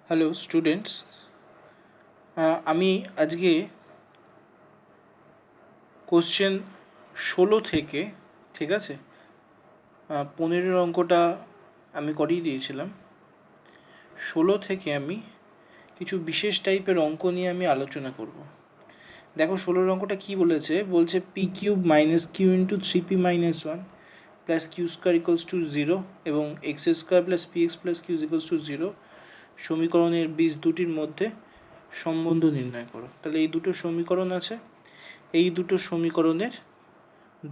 Hello students, আমি আজকে question 16 থেকে, ঠিক আছে, 15 অঙ্কটা আমি করিয়ে দিয়েছিলাম। 16 থেকে আমি কিছু বিশেষ টাইপের অঙ্ক নিয়ে আমি আলোচনা করব। দেখো 16 অঙ্কটা কী বলেছে, বলছে P cube minus Q into 3p minus 1 plus Q square equals to 0 এবং X square plus P X plus Q equals to 0 সমীকরণের বীজ দুটির মধ্যে সম্বন্ধ নির্ণয় করো। তাহলে এই দুটো সমীকরণ আছে, এই দুটো সমীকরণের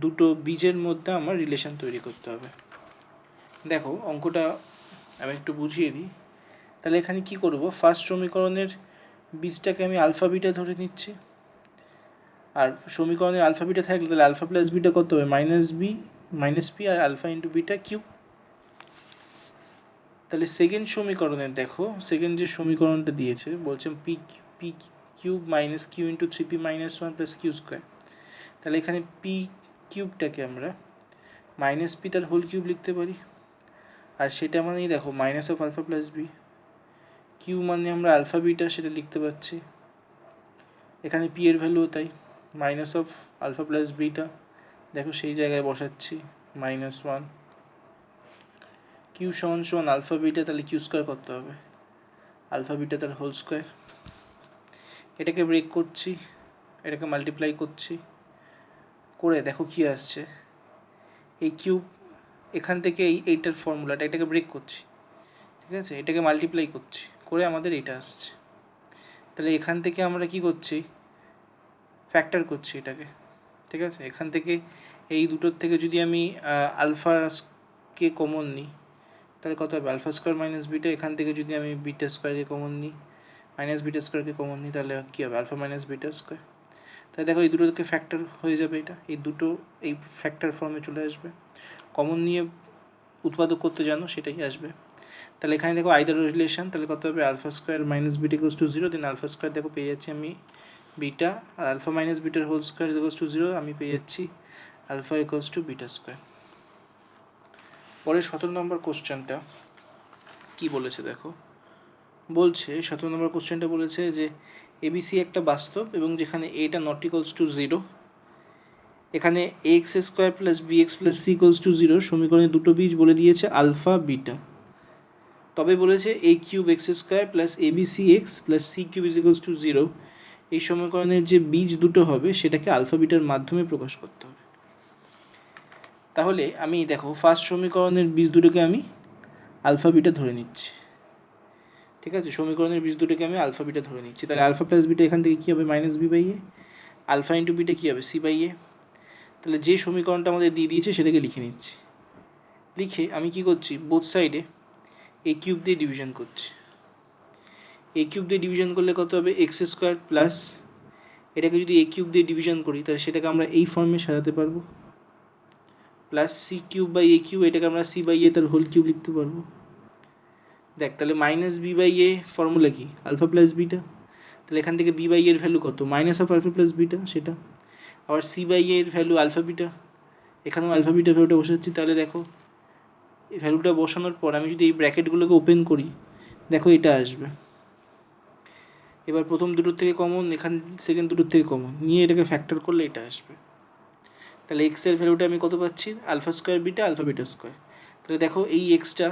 দুটো বীজের মধ্যে আমার রিলেশন তৈরি করতে হবে। দেখো অঙ্কটা আমি একটু বুঝিয়ে দিই। তাহলে এখানে কি করব, ফার্স্ট সমীকরণের বীজটাকে আমি আলফা বিটা ধরে নিচ্ছি, আর সমীকরণের আলফা বিটা থাকলে তাহলে আলফা প্লাস বিটা কত হবে, মাইনাস পি আর আলফা ইন্টু বিটা কিউ। তাহলে সেকেন্ড সমীকরণের দেখো, সেকেন্ড যে সমীকরণটা দিয়েছে বলছে P P cube minus Q into 3p minus 1 plus Q square. তাহলে এখানে পি কিউবটাকে আমরা মাইনাস পি তার হোল কিউব লিখতে পারি, আর সেটা মানেই দেখো minus of alpha plus B. Q মানে আমরা আলফা বিটা সেটা লিখতে পারছি, এখানে পি এর ভ্যালুও তাই minus of alpha plus beta, দেখো সেই জায়গায় বসাচ্ছি মাইনাস 1। কিউ সমান সমান আলফা বিটা, তাহলে কিউ স্কোয়ার করতে হবে আলফা বিটা তার হোল স্কোয়ার। এটাকে ব্রেক করছি, এটাকে মাল্টিপ্লাই করছি, করে দেখো কী আসছে, এই কিউব এখান থেকে এইটার ফর্মুলাটা, এটাকে ব্রেক করছি, ঠিক আছে, এটাকে মাল্টিপ্লাই করছি, করে আমাদের এটা আসছে। তাহলে এখান থেকে আমরা কি করছি, ফ্যাক্টর করছি এটাকে, ঠিক আছে। এখান থেকে এই দুটোর থেকে যদি আমি আলফাকে কমন নিই তাহলে কত হবে, আলফা স্কোয়ার মাইনাস বিটা। এখান থেকে যদি আমি বিটা স্কোয়ারকে কমন নিই, মাইনাস বিটা স্কোয়ারকে কমন নিই, তাহলে কী হবে, আলফা মাইনাস বিটা স্কোয়ার। তাহলে দেখো এই দুটোকে ফ্যাক্টর হয়ে যাবে, এটা এই দুটো এই ফ্যাক্টর ফর্মে চলে আসবে। কমন নিয়ে উৎপাদক করতে জানো সেটাই আসবে। তাহলে এখানে দেখো আইদার রিলেশন, তাহলে কত হবে, alpha square minus beta equals to 0, then alpha square দেখো পেয়ে যাচ্ছি আমি বিটা, আর আলফা মাইনাস বিটার হোল স্কোয়ার ইকুয়ালস টু 0 আমি পেয়ে যাচ্ছি alpha equals to beta square. পরে 17 নম্বর কোশ্চেনটা কী বলেছে দেখো, বলছে 17 নম্বর কোশ্চেনটা বলেছে যে এবিসি একটা বাস্তব এবং যেখানে এটা নট ইকুয়ালস টু 0, এখানে X square plus B X plus C equals to 0 সমীকরণের দুটো বীজ বলে দিয়েছে আলফা বিটা। তবে বলেছে A cube X square plus A B C X plus C cube is equals to 0 এই সমীকরণের যে বীজ দুটো হবে সেটাকে আলফা বিটার মাধ্যমে প্রকাশ করতে হবে। তাহলে আমি দেখো ফার্স্ট সমীকরণের বীজ দুটোকে আমি আলফা বিটা ধরে নিচ্ছি, ঠিক আছে, সমীকরণের বীজ দুটোকে আমি আলফা বিটা ধরে নিচ্ছি। তাহলে আলফা প্লাস বিটা এখান থেকে কী হবে, minus B by A, alpha into beta কী হবে, সি বাই এ। তাহলে যে সমীকরণটা আমাদের দিয়ে দিয়েছে সেটাকে লিখে নিচ্ছি, লিখে আমি কি করছি, বোথ সাইডে এ কিউব দিয়ে ডিভিশন করছি। এ কিউব দিয়ে ডিভিশন করলে কত হবে, এক্স স্কোয়ার প্লাস, এটাকে যদি এ কিউব দিয়ে ডিভিশন করি তাহলে সেটাকে আমরা এই ফর্মে সাজাতে পারবো, plus C cube by A cube, এটাকে আমরা সি বাই এ তার হোল কিউব লিখতে পারবো। দেখ তাহলে minus B by A formula কি, আলফা প্লাস বিটা, তাহলে এখান থেকে বি বাই এর ভ্যালু কত, minus of alpha plus beta সেটা, আবার সি বাই এর ভ্যালু আলফা বিটা, এখানেও আলফা বিটার ভ্যালুটা বসাচ্ছি। তাহলে দেখো এই ভ্যালুটা বসানোর পর আমি যদি এই ব্র্যাকেটগুলোকে ওপেন করি, দেখো এটা আসবে। এবার প্রথম দুটোর থেকে কমন, এখান সেকেন্ড দুটোর থেকে কমন নিয়ে এটাকে ফ্যাক্টর করলে এটা আসবে। তাহলে এক্সের ভ্যালুটা আমি কত পাচ্ছি, alpha square beta alpha beta square. তাহলে দেখো এই এক্সটা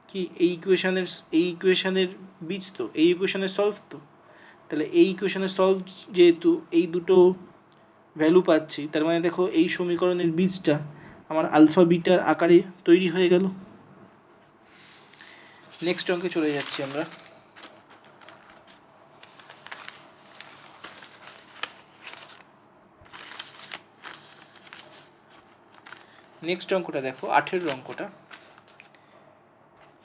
কি এই ইকুয়েশানের বীজ, তো এই ইকুয়েশানের সলভ, তো তাহলে এই ইকুয়েশানের সলভ যেহেতু এই দুটো ভ্যালু পাচ্ছি, তার মানে দেখো এই সমীকরণের বীজটা আমার আলফা বিটার আকারে তৈরি হয়ে গেল। নেক্সট অঙ্কে চলে যাচ্ছি আমরা। নেক্সট অঙ্কটা দেখো 18 অঙ্কটা,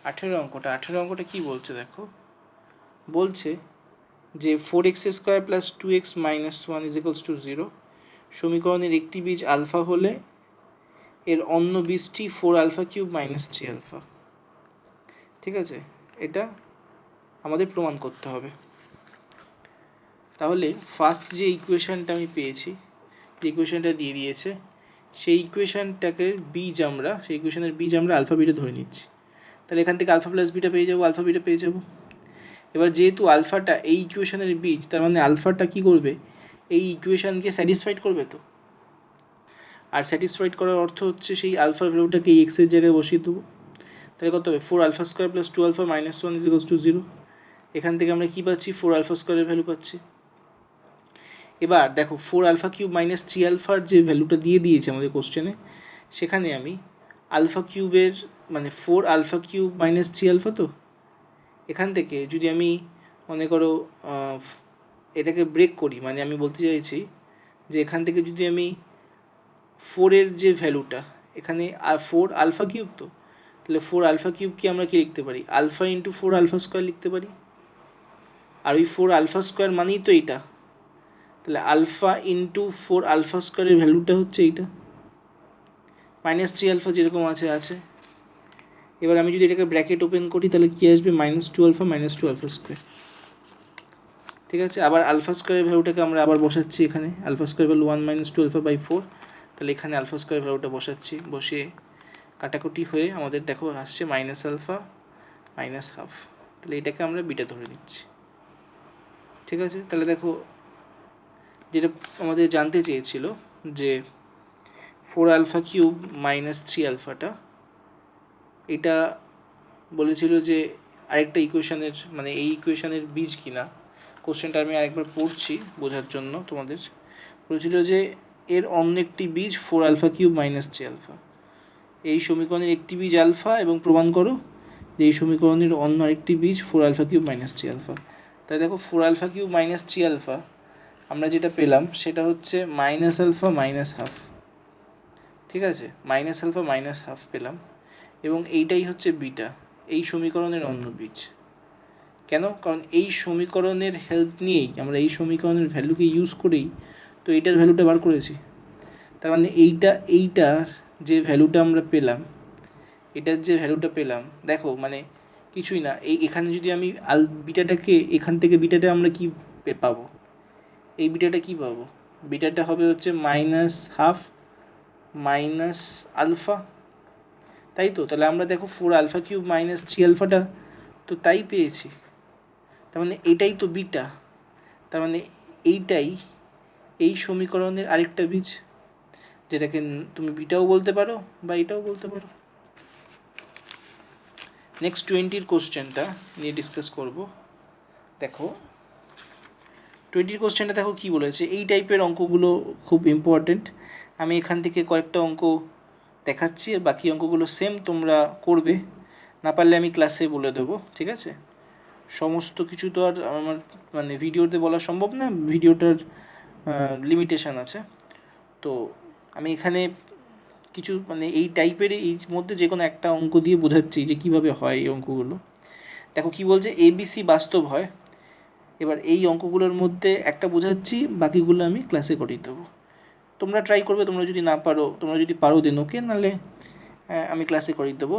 18 অঙ্কটা কী বলছে দেখো, বলছে যে 4x square plus 2x minus 1 is equals to 0 সমীকরণের একটি বীজ আলফা হলে এর অন্য বীজটি 4 আলফা কিউব মাইনাস 3 আলফা, ঠিক আছে, এটা আমাদের প্রমাণ করতে হবে। তাহলে ফার্স্ট যে ইকুয়েশানটা আমি পেয়েছি, যে ইকুয়েশানটা দিয়ে দিয়েছে, সেই ইকুয়েশানটাকে সেই ইকুয়েশানের বীজ আমরা আলফা বিটা ধরে নিচ্ছি। তাহলে এখান থেকে আলফা প্লাস বিটা পেয়ে যাবো, আলফা বিটা পেয়ে যাবো। এবার যেহেতু আলফাটা এই ইকুয়েশনের বীজ, তার মানে আলফাটা কী করবে, এই ইকুয়েশনকে স্যাটিসফাইড করবে তো। আর স্যাটিসফাইড করার অর্থ হচ্ছে সেই আলফার ভ্যালুটাকে এই এক্সের জায়গায় বসিয়ে দেবো। তাহলে কত হবে, 4α² + 2α - 1 = 0। এখান থেকে আমরা কী পাচ্ছি, 4α² ভ্যালু পাচ্ছি। এবার দেখো 4α³ - 3α যে ভ্যালুটা দিয়ে দিয়েছে আমাদের কোশ্চেনে, সেখানে আমি α³ মানে 4α³ - 3α, তো এখান থেকে যদি আমি মনে করো এটাকে ব্রেক করি, মানে আমি বলতে চাইছি যে এখান থেকে যদি আমি 4-এর যে ভ্যালুটা, এখানে 4α³ তো, তাহলে 4α³ আমরা কি লিখতে পারি, α × 4α² লিখতে পারি। আর ওই 4α² মানেই তো এইটা, তাহলে α × 4α² ভ্যালুটা হচ্ছে এইটা, -3α যেরকম আছে। এবার আমি যদি এটাকে ব্র্যাকেট ওপেন করি তাহলে কী আসবে, -2α - 2α²। ঠিক আছে, আবার α² ভ্যালুটাকে আমরা আবার বসাচ্ছি এখানে, α² ভ্যালু 1 - 2α/4, তাহলে এখানে α² ভ্যালুটা বসাচ্ছি, বসিয়ে কাটাকুটি হয়ে আমাদের দেখো আসছে -α -½ তাহলে এটাকে আমরা বিটা ধরে নিচ্ছি। ঠিক আছে, তাহলে দেখো যেটা আমাদের জানতে চেয়েছিল যে 4α³ - 3α এটা বলেছিল যে আরেকটা ইকুয়েশনের, মানে এই ইকুয়েশনের বীজ কিনা। কোশ্চেনটা আমি আরেকবার পড়ছি বোঝার জন্য তোমাদের। বলেছিল যে এর অন্য একটি বীজ 4α³ - 3α, এই সমীকরণের একটি বীজ আলফা এবং প্রমাণ করো যে এই সমীকরণের অন্য আরেকটি বীজ 4α³ - 3α। তাই দেখো 4α³ - 3α আমরা যেটা পেলাম সেটা হচ্ছে -α - ½ ঠিক আছে, -α - ½ পেলাম, এবং এইটাই হচ্ছে বিটা, এই সমীকরণের অন্য বীজ। কেন, কারণ এই সমীকরণের হেল্প নিয়েই আমরা, এই সমীকরণের ভ্যালুকে ইউজ করেই তো এইটার ভ্যালুটা বার করেছি। তার মানে এইটার যে ভ্যালুটা আমরা পেলাম, এটার যে ভ্যালুটা পেলাম দেখো মানে কিছুই না, এখানে যদি আমি বিটাটাকে, এখান থেকে বিটাটা আমরা কি পাবো, এই বিটাটা কি পাবো, বিটাটা হবে হচ্ছে -½ - α, তাই তো। তাহলে আমরা দেখো 4α³ - 3α তো তাই পেয়েছি, তার মানে এটাই তো বিটা, তার মানে এইটাই এই সমীকরণের আরেকটা বীজ, যেটাকে তুমি বিটাও বলতে পারো বা এটাও বলতে পারো। নেক্সট 20-র কোশ্চেনটা নিয়ে ডিসকাস করব। দেখো 20-র কোশ্চেনটা দেখো কী বলেছে, এই টাইপের অঙ্কগুলো খুব ইম্পর্টেন্ট। আমি এখান থেকে কয়েকটা অঙ্ক দেখাচ্ছি, আর বাকি অঙ্কগুলো সেম তোমরা করবে, না পারলে আমি ক্লাসে বলে দেবো। ঠিক আছে, সমস্ত কিছু তো আর আমার মানে ভিডিওতে বলা সম্ভব না, ভিডিওটার লিমিটেশান আছে। তো আমি এখানে কিছু মানে এই টাইপের এই মধ্যে যে কোনো একটা অঙ্ক দিয়ে বোঝাচ্ছি যে কীভাবে হয় এই অঙ্কগুলো। দেখো কী বলছে, ABC বাস্তব হয়। এবার এই অঙ্কগুলোর মধ্যে একটা বোঝাচ্ছি, বাকিগুলো আমি ক্লাসে করিয়ে দেবো। তোমরা ট্রাই করবে, তোমরা যদি না পারো, তোমরা যদি পারো দেন ওকে, নাহলে আমি ক্লাসে করিয়ে দেবো।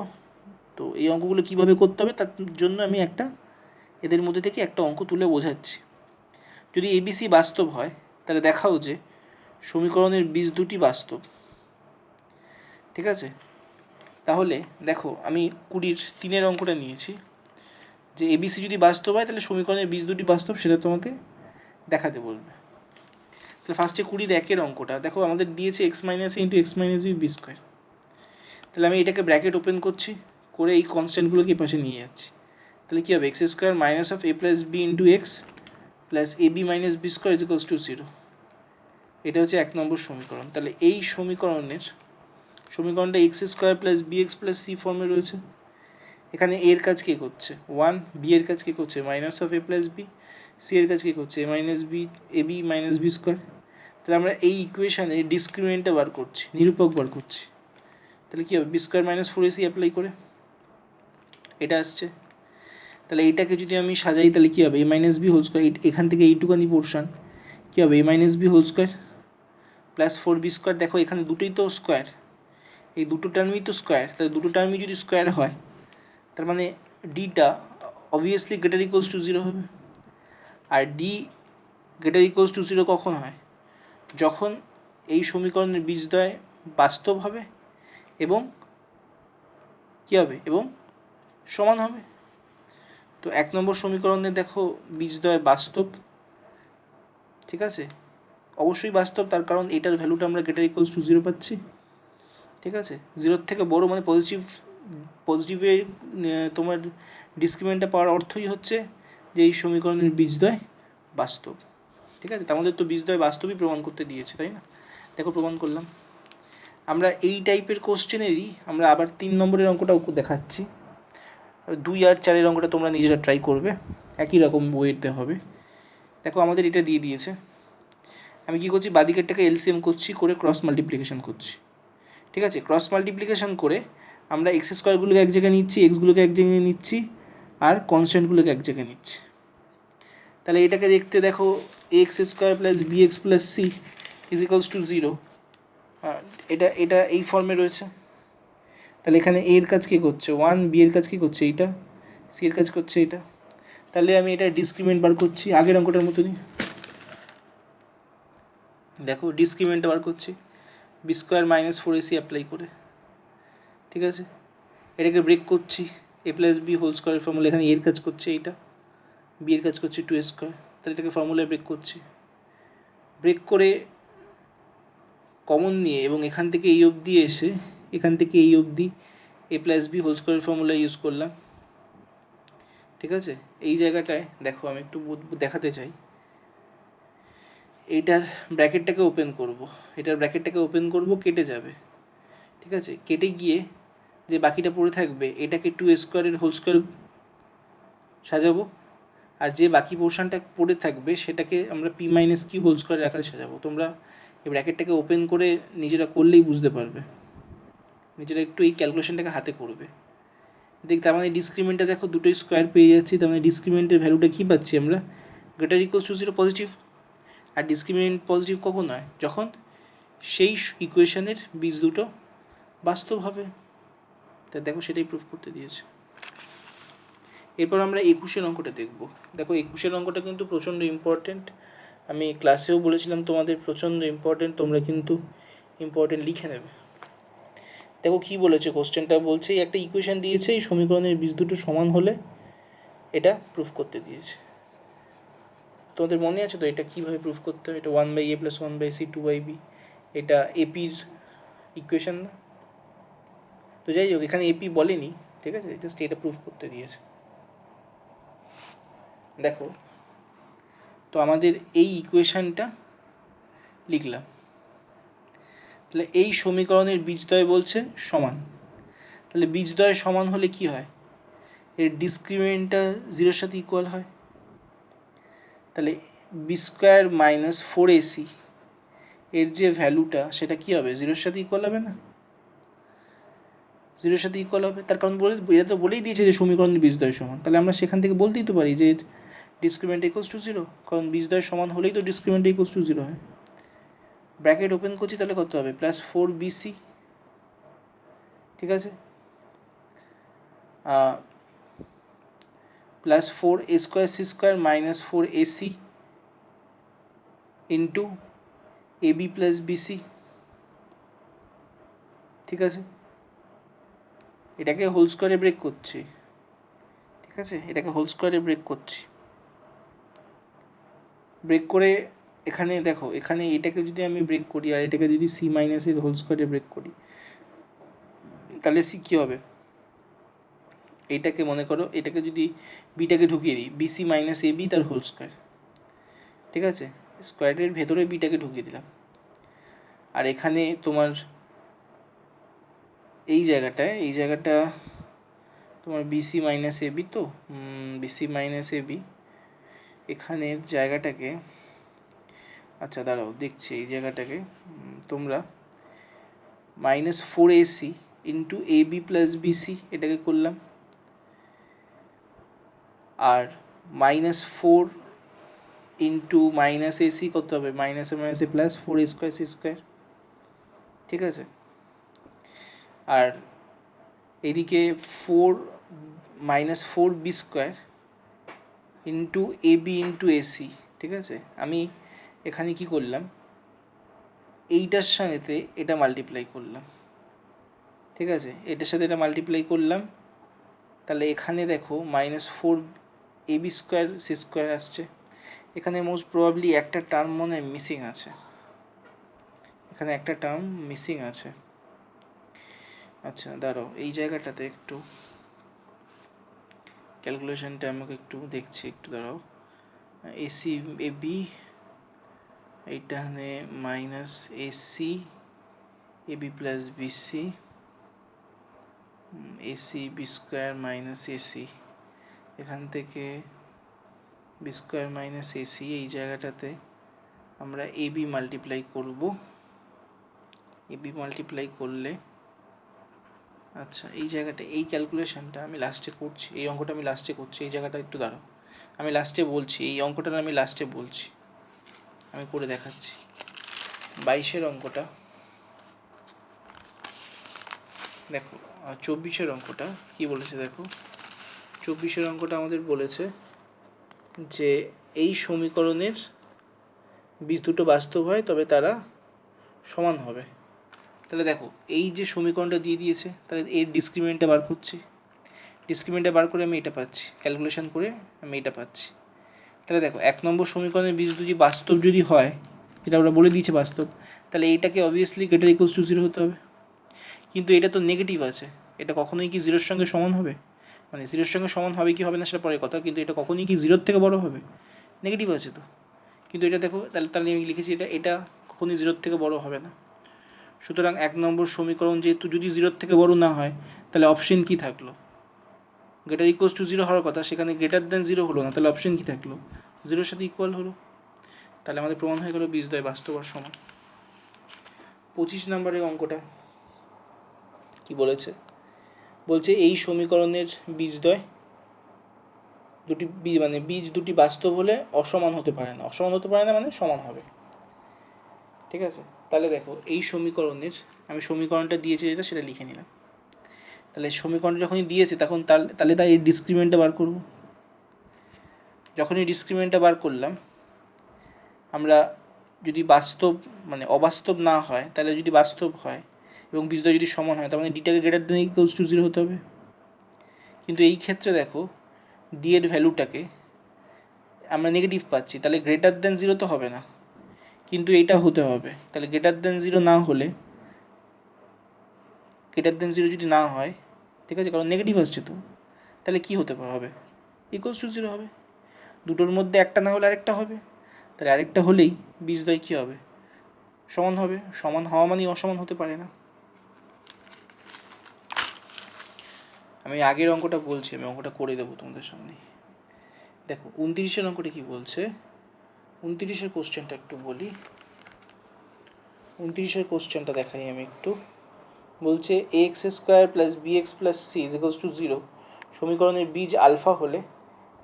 তো এই অঙ্কগুলো কীভাবে করতে হবে তার জন্য আমি এদের মধ্যে থেকে একটা অঙ্ক তুলে বোঝাচ্ছি। যদি ABC বাস্তব হয় তাহলে দেখাও যে সমীকরণের বীজ দুটি বাস্তব। ঠিক আছে, তাহলে দেখো আমি 20-র 3-এর অঙ্কটা নিয়েছি, যে ABC যদি বাস্তব হয় তাহলে সমীকরণের বীজ দুটি বাস্তব, সেটা তোমাকে দেখাতে বলবে। তাহলে ফার্স্টে 20-র 1-এর অঙ্কটা দেখো, আমাদের দিয়েছে x - a × x - b² তাহলে আমি এটাকে ব্র্যাকেট ওপেন করছি, করে এই কনস্ট্যান্টগুলোকে পাশে নিয়ে যাচ্ছি। তাহলে কী হবে, x² - (a + b × x + ab - b² = 0। এটা হচ্ছে 1 নম্বর সমীকরণ। তাহলে এই সমীকরণটা x² + bx + c ফর্মে রয়েছে। এখানে a এর কাজ কে করছে 1, b এর কাজ কে করছে -a + b, c এর কাজ কে করছে ab - b²। তাহলে আমরা এই ইকুয়েশানের ডিসক্রিমিনেন্টটা বার করছি, নিরূপক বার করছি। তাহলে কী হবে, b² - 4ac অ্যাপ্লাই করে এটা আসছে। তাহলে এইটাকে যদি আমি সাজাই তাহলে কী হবে, a - b² এখান থেকে এইটুকানি পোর্শন কী হবে, a - b² + 4b²। দেখো এখানে দুটোই তো স্কোয়ার, এই দুটো টার্মই তো স্কোয়ার, তাহলে দুটো টার্মই যদি স্কোয়ার হয় তার মানে ডিটা অবভিয়াসলি > 0 হবে। আর ডি > 0 কখন হয়, যখন এই সমীকরণের বীজদ্বয় বাস্তব হবে এবং কী হবে, এবং সমান হবে। তো 1 নম্বর সমীকরণে দেখো বীজদ্বয় বাস্তব, ঠিক আছে, অবশ্যই বাস্তব, তার কারণ এটার ভ্যালুটা আমরা গ্রেটার ইকুয়ালস টু 0 পাচ্ছি, ঠিক আছে। 0-র থেকে বড় মানে পজিটিভের তোমার ডিসক্রিমিনেন্টটা পাওয়ার অর্থই হচ্ছে যে এই সমীকরণের বীজদ্বয় বাস্তব, ঠিক আছে। আমাদের তো বীজদ্বয় বাস্তবই প্রমাণ করতে দিয়েছে, তাই না? দেখো প্রমাণ করলাম। আমরা এই টাইপের কোশ্চেনেরই আমরা আবার 3 নম্বরের অঙ্কটাও দেখাচ্ছি। 2 আর 4-এর অঙ্কটা তোমরা নিজেরা ট্রাই করবে, একই রকম ওয়েতে হবে। দেখো আমাদের এটা দিয়ে দিয়েছে, আমি কী করছি, বাদিকেরটাকে এলসিএম করছি, করে ক্রস মাল্টিপ্লিকেশন করছি, ঠিক আছে। ক্রস মাল্টিপ্লিকেশন করে আমরা এক্স স্কোয়ারগুলোকে এক জায়গায় নিচ্ছি, এক্সগুলোকে এক জায়গায় নিচ্ছি, আর কনস্ট্যান্টগুলোকে এক জায়গায় নিচ্ছি। তাহলে এটাকে দেখতে দেখো X square plus B X plus C is equals to 0, এটা এটা এই ফর্মে রয়েছে। তাহলে এখানে এ এর কাজ কী করছে 1, বি এর কাজ কী করছে এইটা, সি এর কাজ করছে এটা। তাহলে আমি এটা ডিসক্রিমিনেন্ট বার করছি আগের অঙ্কটার মতনই। দেখো ডিসক্রিমিনেন্ট বার করছি B square minus 4ac apply করে, ঠিক আছে। এটাকে ব্রেক করছি, এ প্লাস বি হোল স্কোয়ারের ফর্মুলা, এখানে এর কাজ করছে এইটা, বি এর কাজ করছে 2a স্কোয়ার। তাহলে এটাকে ফর্মুলায় ব্রেক করছি, ব্রেক করে কমন নিয়ে এবং এখান থেকে এই অবধি এসে এখান থেকে এই অবধি এ প্লাস বি হোল স্কোয়ারের ফর্মুলা ইউজ করলাম, ঠিক আছে। এই জায়গাটায় দেখো আমি একটু দেখাতে চাই, এইটার ব্র্যাকেটটাকে ওপেন করব, এটার ব্র্যাকেটটাকে ওপেন করব, কেটে যাবে, ঠিক আছে। কেটে গিয়ে যে বাকিটা পড়ে থাকবে এটাকে 2a স্কোয়ারের হোল স্কোয়ার সাজাবো, আর যে বাকি পোর্শনটা পড়ে থাকবে সেটাকে আমরা পি মাইনাস কিউ হোল স্কোয়ারের আকারে সাজাবো। তোমরা এই ব্র্যাকেটটাকে ওপেন করে নিজেরা করলেই বুঝতে পারবে, নিজেরা একটু এই ক্যালকুলেশনটাকে হাতে করবে। তার মানে ডিসক্রিমিনেন্টটা দেখো দুটোই স্কোয়ার পেয়ে যাচ্ছি, তার মানে ডিসক্রিমিনেন্টের ভ্যালুটা কী পাচ্ছি আমরা, গ্রেটার ইকুয়ালস টু 0 পজিটিভ। আর ডিসক্রিমিনেন্ট পজিটিভ কখন হয়, যখন সেই ইকুয়েশনের বীজ দুটো বাস্তব হবে। তা দেখো সেটাই প্রুফ করতে দিয়েছে। এরপর আমরা 21-এর অঙ্কটা দেখব। দেখো 21-এর অঙ্কটা কিন্তু প্রচণ্ড ইম্পর্টেন্ট, আমি ক্লাসেও বলেছিলাম তোমাদের প্রচণ্ড ইম্পর্টেন্ট, তোমরা কিন্তু ইম্পর্টেন্ট লিখে নেবে। দেখো কী বলেছে কোশ্চেনটা, বলছে একটা ইকুয়েশন দিয়েছে, এই সমীকরণের বীজ দুটো সমান হলে এটা প্রুফ করতে দিয়েছে। তোমাদের মনে আছে তো এটা কীভাবে প্রুফ করতে হয়, এটা 1/a + 1/c 2/b, এটা এপির ইকুয়েশন না। তো যাই হোক এখানে এপি বলেনি, ঠিক আছে, জাস্ট এটা প্রুফ করতে দিয়েছে। দেখো তো আমাদের এই ইকুয়েশানটা লিখলাম, তাহলে এই সমীকরণের বীজদ্বয় বলছে সমান। তাহলে বীজদ্বয় সমান হলে কি হয়, এর ডিসক্রিমিনেন্টটা 0-এর সাথে ইকুয়াল হয়। তাহলে বি স্কোয়ার মাইনাস 4ac এর যে ভ্যালুটা সেটা কী হবে, 0-এর সাথে ইকুয়াল হবে না, 0-এর সাথে ইকুয়াল হবে। তার কারণ এটা তো বলেই দিয়েছে যে সমীকরণের বীজদ্বয় সমান, তাহলে আমরা সেখান থেকে বলতেই তো পারি যে ডিসক্রিমিনেন্ট ইকুয়ালস টু 0, কারণ বীজদ্বয় সমান হলেই তো ডিসক্রিমিনেন্ট ইকুয়ালস টু 0 হয়। ব্র্যাকেট ওপেন করছি, তাহলে কত হবে, +4bc, ঠিক আছে, +4a square c square minus 4ac into ab plus bc, ঠিক আছে। এটাকে হোল স্কোয়ারে ব্রেক করছি, ঠিক আছে, এটাকে হোল স্কোয়ারে ব্রেক করছি, ব্রেক করে এখানে দেখো এখানে এটাকে যদি আমি ব্রেক করি আর এটাকে যদি c মাইনাসের হোল স্কোয়ারে ব্রেক করি, তাহলে c কী হবে, এইটাকে মনে করো এটাকে যদি বিটাকে ঢুকিয়ে দিই, bc মাইনাস ab তার হোল স্কোয়ার, ঠিক আছে, স্কোয়ারের ভেতরে বিটাকে ঢুকিয়ে দিলাম। আর এখানে তোমার এই জায়গাটা তোমার বিসি মাইনাস এবি, তো বিসি মাইনাস এবি এখানের জায়গাটাকে, আচ্ছা দাঁড়াও দেখছি, এই জায়গাটাকে তোমরা -4ac into ab plus BC এটাকে করলাম, আর -4 ইন্টু -ac কত হবে, মাইনাসে মাইনাসে plus 4a square C square, ঠিক আছে। আর এদিকে 4 B square into AB into AC, ঠিক আছে। আমি এখানে কি করলাম, এইটার সাথে এটা মাল্টিপ্লাই করলাম, ঠিক আছে, এটার সাথে এটা মাল্টিপ্লাই করলাম। তাহলে এখানে দেখো -4 এবি স্কোয়ার সি স্কোয়ার আসছে। এখানে মোস্ট প্রবাবলি একটা টার্ম মনে হয় মিসিং আছে, এখানে একটা টার্ম মিসিং আছে। আচ্ছা দাঁড়াও, এই জায়গাটাতে একটু ক্যালকুলেশনটা আমাকে একটু দেখছি, একটু দাঁড়াও। এসি এবি এইটানে minus AC AB plus BC AC B square minus AC, এখান থেকে বি স্কোয়ার মাইনাস এসি, এই জায়গাটাতে আমরা এবি মাল্টিপ্লাই করব। এবি মাল্টিপ্লাই করলে আচ্ছা এই জায়গাটা, এই ক্যালকুলেশনটা আমি লাস্টে করছি, এই অঙ্কটা আমি লাস্টে করছি, এই জায়গাটা একটু দাঁড়াও, আমি লাস্টে বলছি, এই অঙ্কটা আমি লাস্টে বলছি, আমি করে দেখাচ্ছি। 22-এর অঙ্কটা দেখো, 24-এর অঙ্কটা কি বলেছে দেখো। 24-এর অঙ্কটা আমাদের বলেছে যে এই সমীকরণের বীজ দুটো বাস্তব হয় তবে তারা সমান হবে। তাহলে দেখো এই যে সমীকরণটা দিয়ে দিয়েছে, তাহলে এর ডিসক্রিমিনেন্টটা বার করছি, ডিসক্রিমিনেন্টটা বার করে আমি এটা পাচ্ছি, ক্যালকুলেশন করে আমি এটা পাচ্ছি। তাহলে দেখো 1 নম্বর সমীকরণের বীজ দুটি বাস্তব যদি হয়, যেটা ওরা বলে দিয়েছে বাস্তব, তাহলে এইটাকে অবভিয়াসলি গ্রেটার ইকুয়ালস টু 0 হতে হবে। কিন্তু এটা তো নেগেটিভ আছে, এটা কখনোই কি 0-এর সঙ্গে সমান হবে? মানে 0-এর সঙ্গে সমান হবে কি হবে না সেটা পরের কথা, কিন্তু এটা কখনোই কি 0-এর থেকে বড় হবে? নেগেটিভ আছে তো। কিন্তু এটা দেখো, তাহলে আমি লিখেছি এটা কখনোই 0-এর থেকে বড় হবে না। সুতরাং 1 নম্বর সমীকরণ যেহেতু যদি 0-এর থেকে বড় না হয়, তাহলে অপশন কি থাকলো? গ্রেটার ইকুয়ালস টু 0 হওয়ার কথা, সেখানে গ্রেটার দেন 0 হলো না, তাহলে অপশন কি থাকলো? 0-এর সাথে ইকুয়াল হলো। তাহলে আমাদের প্রমাণ হয়ে গেল বীজদ্বয় বাস্তব আর সমান। 25 নম্বরের অঙ্কটা কি বলেছে? বলছে এই সমীকরণের বীজদ্বয় দুটি মানে বীজ দুটি বাস্তব হলে অসমান হতে পারে না, অসমান হতে পারে না মানে সমান হবে। ঠিক আছে, তাহলে দেখো এই সমীকরণের, আমি সমীকরণটা দিয়েছে যেটা সেটা লিখে নিলাম। তাহলে সমীকরণটা যখনই দিয়েছে তখন তাহলে তার এই ডিসক্রিমিনেন্টটা বার করব। যখনই ডিসক্রিমিনেন্টটা বার করলাম, আমরা যদি বাস্তব মানে অবাস্তব না হয়, তাহলে যদি বাস্তব হয় এবং বীজদ্বয় যদি সমান হয়, তার মানে ডিটাকে গ্রেটার দেন ইকুয়ালস টু 0 হতে হবে। কিন্তু এই ক্ষেত্রে দেখো ডি এর ভ্যালুটাকে আমরা নেগেটিভ পাচ্ছি, তাহলে গ্রেটার দেন 0 তো হবে না, কিন্তু এইটা হতে হবে। তাহলে গ্রেটার দেন 0 না হলে, গ্রেটার দেন 0 যদি না হয়, ঠিক আছে, কারণ নেগেটিভ আসছে তো, তাহলে কী হতে হবে? ইকুয়ালস টু 0 হবে। দুটোর মধ্যে একটা না হলে আরেকটা হবে, তাহলে আরেকটা হলেই বীজদ্বয় কী হবে? সমান হবে। সমান হওয়া মানেই অসমান হতে পারে না। আমি আগের অঙ্কটা বলছি, আমি অঙ্কটা করে দেবো তোমাদের সামনে। দেখো 29-এর অঙ্কটা কী বলছে, 29-এর কোশ্চেনটা একটু বলি। 29-এর কোশ্চেনটা দেখাই আমি একটু। বলছে ax² + bx + c = 0 সমীকরণের বীজ আলফা হলে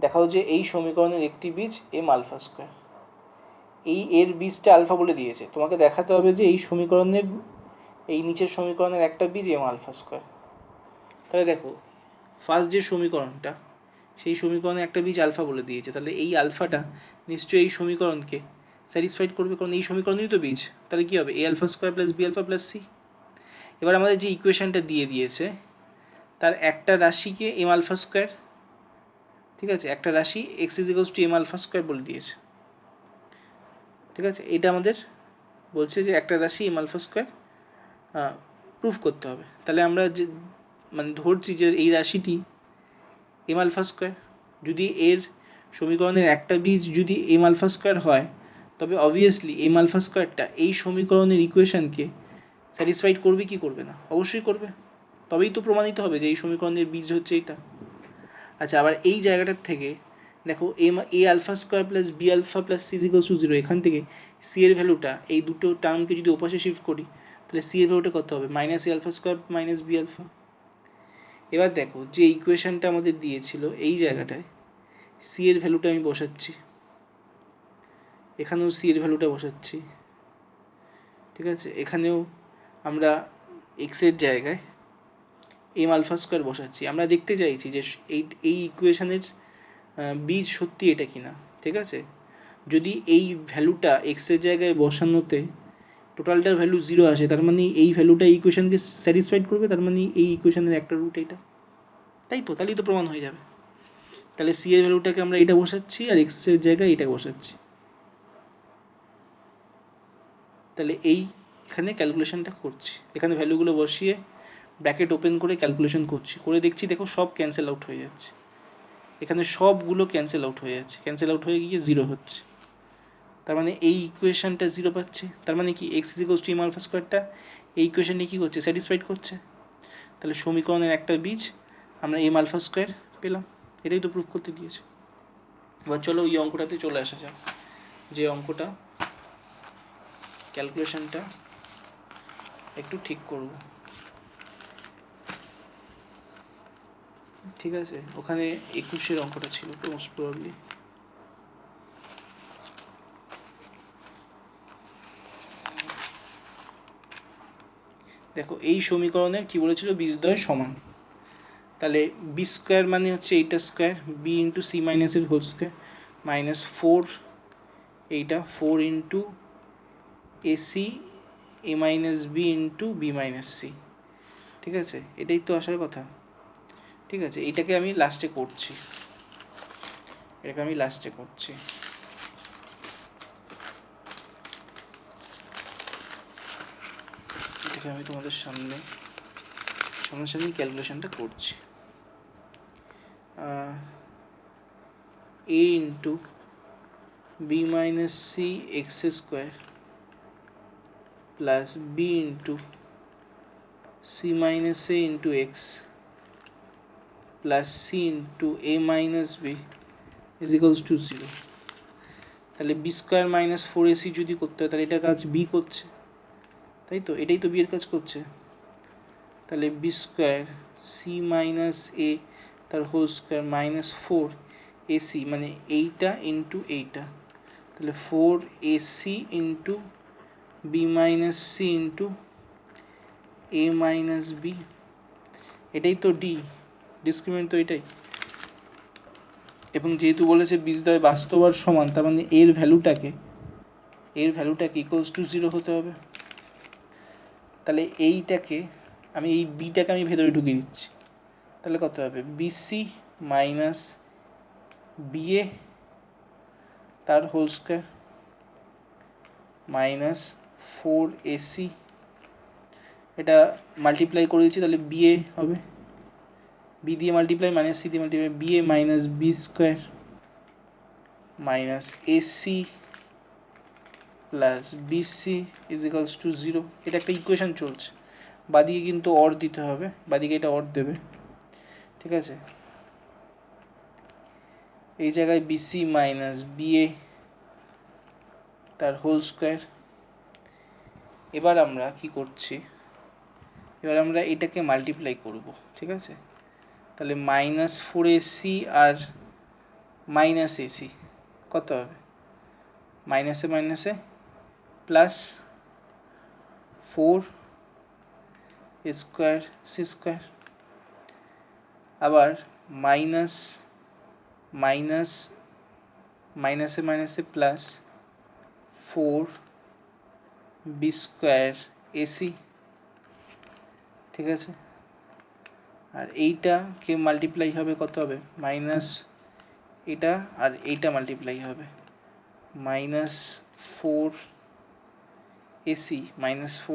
দেখাও যে এই সমীকরণের একটি বীজ m²। এই এর বীজটা আলফা বলে দিয়েছে, তোমাকে দেখাতে হবে যে এই সমীকরণের, এই নিচের সমীকরণের একটা বীজ m²। তাহলে দেখো ফার্স্ট যে সমীকরণটা, সেই সমীকরণে একটা বীজ আলফা বলে দিয়েছে, তাহলে এই আলফাটা নিশ্চয়ই এই সমীকরণকে স্যাটিসফাইড করবে, কারণ এই সমীকরণেরই তো বীজ। তাহলে কী হবে? a² + b² + c। এবার আমাদের যে ইকুয়েশানটা দিয়ে দিয়েছে তার একটা রাশিকে m², ঠিক আছে, একটা রাশি x = m² বলে দিয়েছে। ঠিক আছে, এটা আমাদের বলছে যে একটা রাশি m² প্রুফ করতে হবে। তাহলে আমরা যে মানে ধরছি যে এই রাশিটি m², যদি এর সমীকরণের একটা বীজ যদি m² হয়, তবে অবভিয়াসলি m²টা এই সমীকরণের ইকুয়েশানকে স্যাটিসফাইড করবে কি করবে না? অবশ্যই করবে, তবেই তো প্রমাণিত হবে যে এই সমীকরণের বীজ হচ্ছে এইটা। আচ্ছা, আবার এই জায়গাটার থেকে দেখো a² + b² + c = 0, এখান থেকে c এর ভ্যালুটা, এই দুটো টার্মকে যদি ওপাশে শিফট করি, তাহলে c এর ভ্যালুটা কত হবে? -a² - b²। এবার দেখো যে ইকুয়েশানটা আমাদের দিয়েছিল এই জায়গাটায় c এর ভ্যালুটা আমি বসাচ্ছি, এখানেও c এর ভ্যালুটা বসাচ্ছি। ঠিক আছে, এখানেও আমরা x এর জায়গায় m² বসাচ্ছি। আমরা দেখতে চাইছি যে এই ইকুয়েশানের বীজ সত্যি এটা কিনা। ঠিক আছে, যদি এই ভ্যালুটা x এর জায়গায় বসানোতে টোটালটার ভ্যালু 0 আসে, তার মানে এই ভ্যালুটা এই ইকুয়েশানকে স্যাটিসফাইড করবে, তার মানে এই ইকুয়েশানের একটা রুট এইটা, তাই তো? তাহলেই তো প্রমাণ হয়ে যাবে। তাহলে সি এর ভ্যালুটাকে আমরা এটা বসাচ্ছি আর এক্সের জায়গায় এটা বসাচ্ছি। তাহলে এখানে ক্যালকুলেশনটা করছি, এখানে ভ্যালুগুলো বসিয়ে ব্র্যাকেট ওপেন করে ক্যালকুলেশন করছি, করে দেখছি দেখো সব ক্যান্সেল আউট হয়ে যাচ্ছে, এখানে সবগুলো ক্যান্সেল আউট হয়ে যাচ্ছে, ক্যান্সেল আউট হয়ে গিয়ে জিরো হচ্ছে। তার মানে এই ইকুয়েশনটা জিরো পাচ্ছে, তার মানে কি X is equals to M alpha স্কোয়ারটা এই ইকুয়েশনে কী করছে, স্যাটিসফাইড করছে। তাহলে সমীকরণের একটা বীজ আমরা এম আলফা স্কোয়ার পেলাম, এটাই তো প্রুফ করতে দিয়েছে। এবার চলো ওই অঙ্কটাতে চলে আসা যাক, যে অঙ্কটা ক্যালকুলেশনটা একটু ঠিক করব, ঠিক আছে। ওখানে 21 অঙ্কটা ছিল মোস্ট প্রবাবলি। দেখো এই সমীকরণের কী বলেছিল, বীজদ্বয় সমান, তাহলে বি স্কোয়ার মানে হচ্ছে এইটা স্কোয়ার, বি ইন্টু সি মাইনাসের হোল স্কোয়ার মাইনাস 4 এইটা 4 into AC A minus B into B minus C, ঠিক আছে, এটাই তো আসার কথা। ঠিক আছে, এটাকে আমি লাস্টে করছি, এটাকে আমি তোমাদের সামনাসামনি ক্যালকুলেশনটা করছি। A into B minus C X square plus B into C minus A into X plus C into A minus B is equals to 0। তাহলে বি স্কোয়ার মাইনাস 4ac যদি করতে হয় তাহলে এটার কাজ বি করছে, তাই তো, এটাই তো বি এর কাজ করছে। তাহলে বি স্কোয়ার সি মাইনাস এ তার হোল স্কোয়ার মাইনাস 4ac মানে এইটা ইন্টু এইটা, তাহলে 4ac into B minus C into A minus B, এটাই তো ডিসক্রিমিনেন্ট তো এটাই। এবং যেহেতু বলেছে বীজদ্বয় বাস্তব আর সমান, তার মানে এর ভ্যালুটাকে ইকুয়ালস টু 0 হতে হবে। তাহলে এইটাকে আমি এই বিটাকে আমি ভেতরে ঢুকিয়ে দিচ্ছি, তাহলে কত হবে, বিসি মাইনাস বিএ তার হোল স্কোয়ার মাইনাস 4ac, এটা মাল্টিপ্লাই করে দিচ্ছি, তাহলে বিএ হবে, বি দিয়ে মাল্টিপ্লাই মাইনাস সি দিয়ে multiply, BA minus B square minus AC plus BC is equals to 0। এটা একটা ইকুয়েশান চলছে, বাদিকে কিন্তু অর দিতে হবে, বাদিকে এটা অর দেবে, ঠিক আছে। এই জায়গায় বিসি মাইনাস বিএ তার হোল স্কোয়ার। এবার আমরা কি করছি, এবার আমরা এটাকে মাল্টিপ্লাই করব, ঠিক আছে। তাহলে মাইনাস 4ac আর মাইনাস এসি কত হবে, মাইনাসে মাইনাসে প্লাস 4 স্কোয়ার সি স্কোয়ার, আবার মাইনাসে মাইনাসে প্লাস 4 বি স্কোয়ার এসি, ঠিক আছে। আর এইটাকে মাল্টিপ্লাই হবে কত হবে, মাইনাস এটা আর এইটা মাল্টিপ্লাই হবে মাইনাস 4ac মাইনাস 4